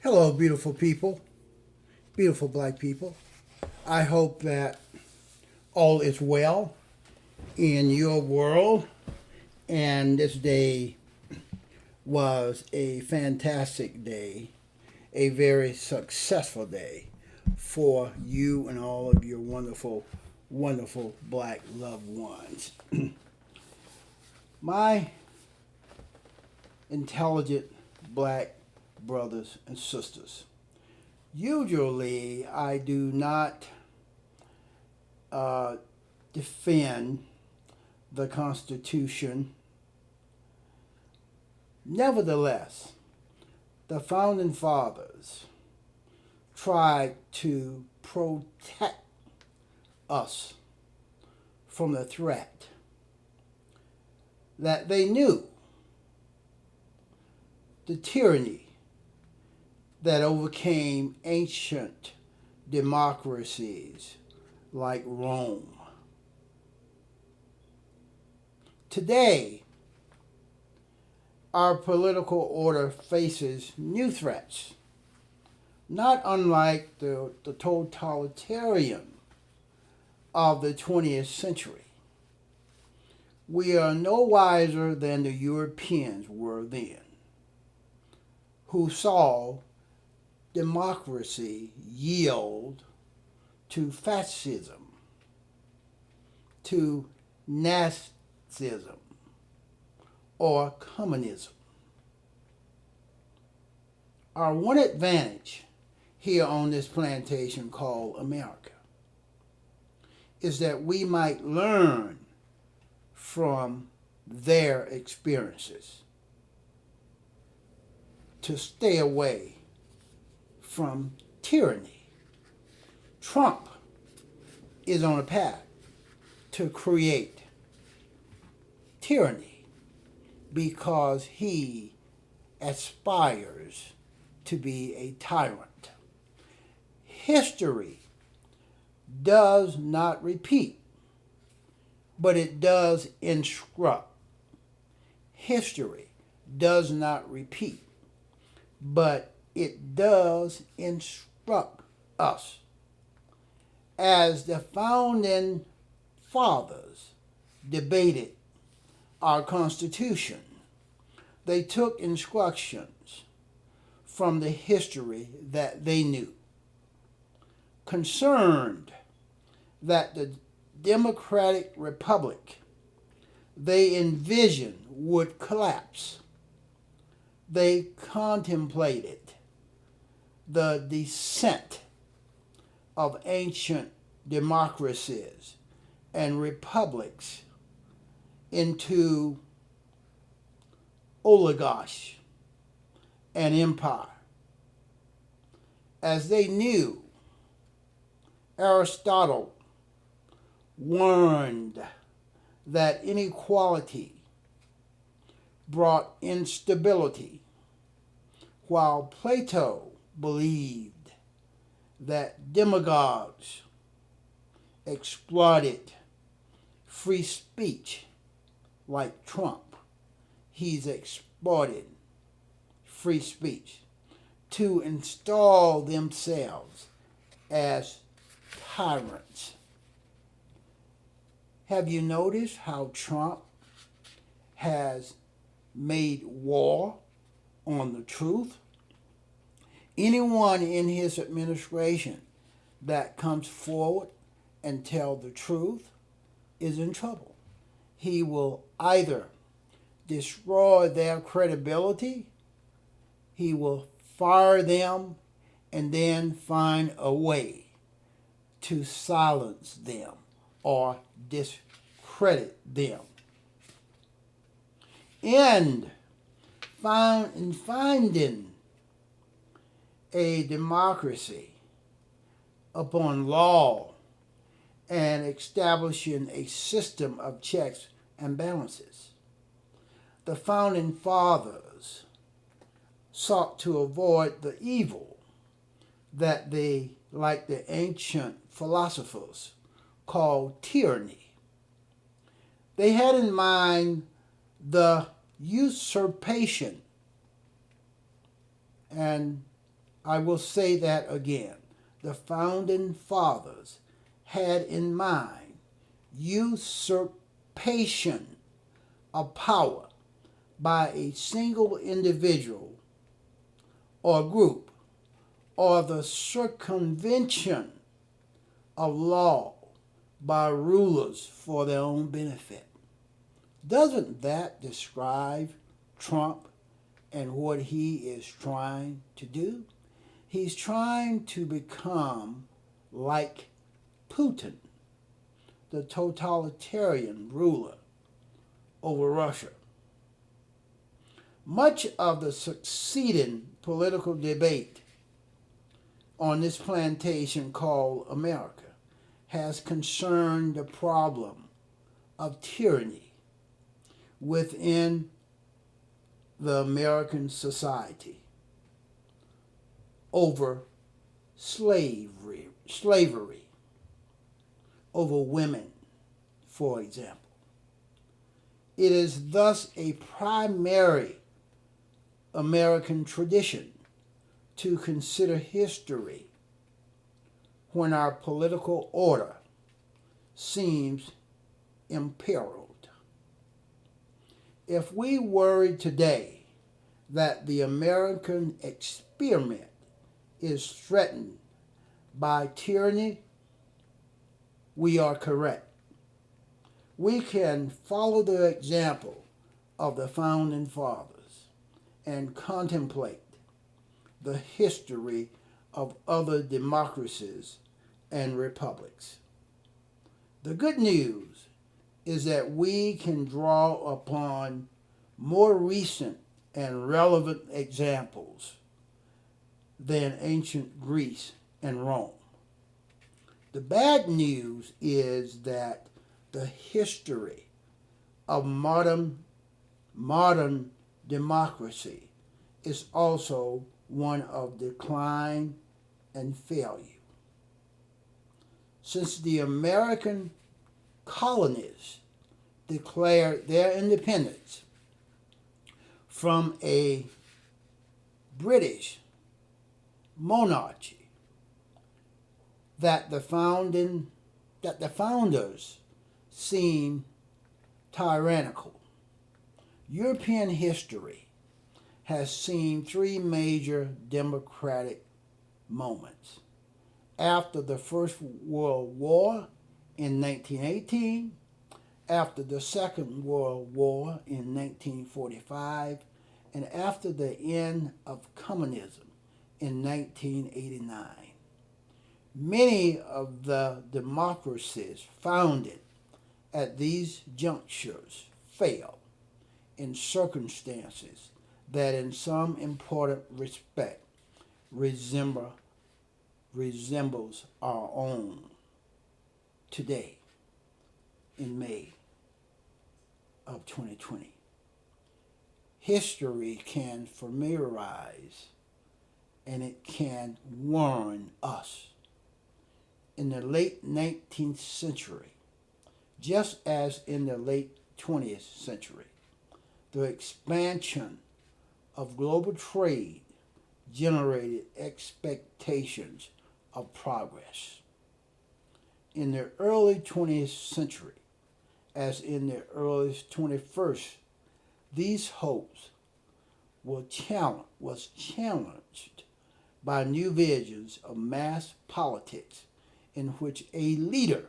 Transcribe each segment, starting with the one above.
Hello, beautiful people, beautiful black people. I hope that all is well in your world, and this day was a fantastic day, a very successful day for you and all of your wonderful, wonderful black loved ones. My intelligent black brothers and sisters. Usually, I do not defend the Constitution. Nevertheless, the Founding Fathers tried to protect us from the threat that they knew, the tyranny that overcame ancient democracies like Rome. Today, our political order faces new threats, not unlike the totalitarian of the 20th century. We are no wiser than the Europeans were then, who saw democracy yield to fascism, to Nazism, or communism. Our one advantage here on this plantation called America is that we might learn from their experiences to stay away from tyranny. Trump is on a path to create tyranny because he aspires to be a tyrant. History does not repeat, but it does instruct. History does not repeat, but it does instruct us. As the Founding Fathers debated our Constitution, they took instructions from the history that they knew, concerned that the democratic republic they envisioned would collapse. They contemplated the descent of ancient democracies and republics into oligarchy and empire. As they knew, Aristotle warned that inequality brought instability, while Plato believed that demagogues exploited free speech like Trump. He's exploited free speech to install themselves as tyrants. Have you noticed how Trump has made war on the truth? Anyone in his administration that comes forward and tell the truth is in trouble. He will either destroy their credibility, he will fire them, and then find a way to silence them or discredit them. In finding a democracy upon law and establishing a system of checks and balances, the Founding Fathers sought to avoid the evil that they, like the ancient philosophers, called tyranny. They had in mind the usurpation and I will say that again. The founding fathers had in mind usurpation of power by a single individual or group, or the circumvention of law by rulers for their own benefit. Doesn't that describe Trump and what he is trying to do? He's trying to become like Putin, the totalitarian ruler over Russia. Much of the succeeding political debate on this plantation called America has concerned the problem of tyranny within the American society over slavery, over women, for example. It is thus a primary American tradition to consider history when our political order seems imperiled. If we worry today that the American experiment is threatened by tyranny, we are correct. We can follow the example of the founding fathers and contemplate the history of other democracies and republics. The good news is that we can draw upon more recent and relevant examples than ancient Greece and Rome. The bad news is that the history of modern democracy is also one of decline and failure. Since the American colonies declared their independence from a British monarchy that the founders seemed tyrannical, European history has seen three major democratic moments. After the First World War in 1918, after the Second World War in 1945, and after the end of communism in 1989. Many of the democracies founded at these junctures failed in circumstances that in some important respect resembles our own today in May of 2020. History can familiarize and it can warn us. In the late 19th century, just as in the late 20th century, the expansion of global trade generated expectations of progress. In the early 20th century, as in the early 21st, these hopes was challenged by new visions of mass politics in which a leader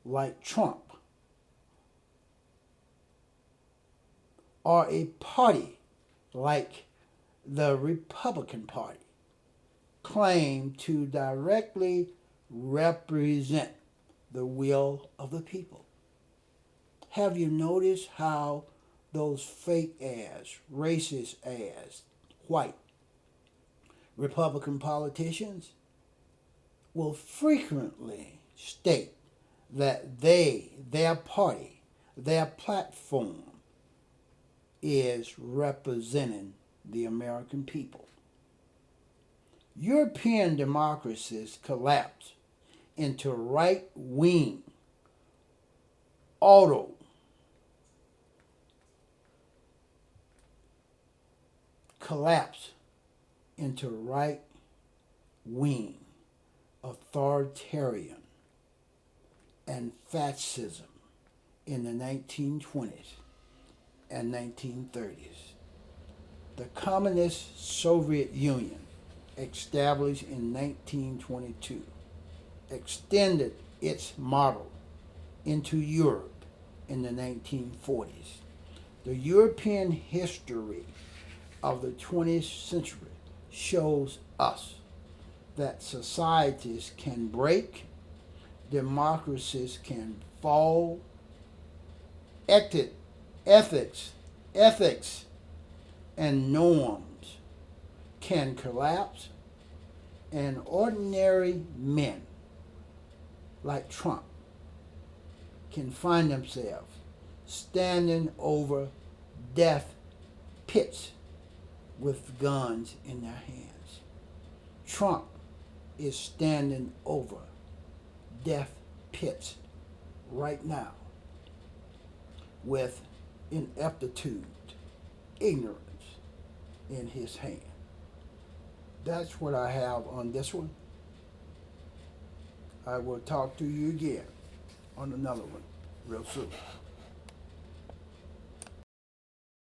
like Trump or a party like the Republican Party claim to directly represent the will of the people. Have you noticed how those fake ass, racist ass, white Republican politicians will frequently state that their party, their platform is representing the American people? European democracies collapse into right-wing wing, authoritarian, and fascism in the 1920s and 1930s. The Communist Soviet Union, established in 1922, extended its model into Europe in the 1940s. The European history of the 20th century shows us that societies can break, democracies can fall, ethics and norms can collapse, and ordinary men like Trump can find themselves standing over death pits with guns in their hands. Trump is standing over death pits right now with ineptitude, ignorance in his hand. That's what I have on this one. I will talk to you again on another one real soon.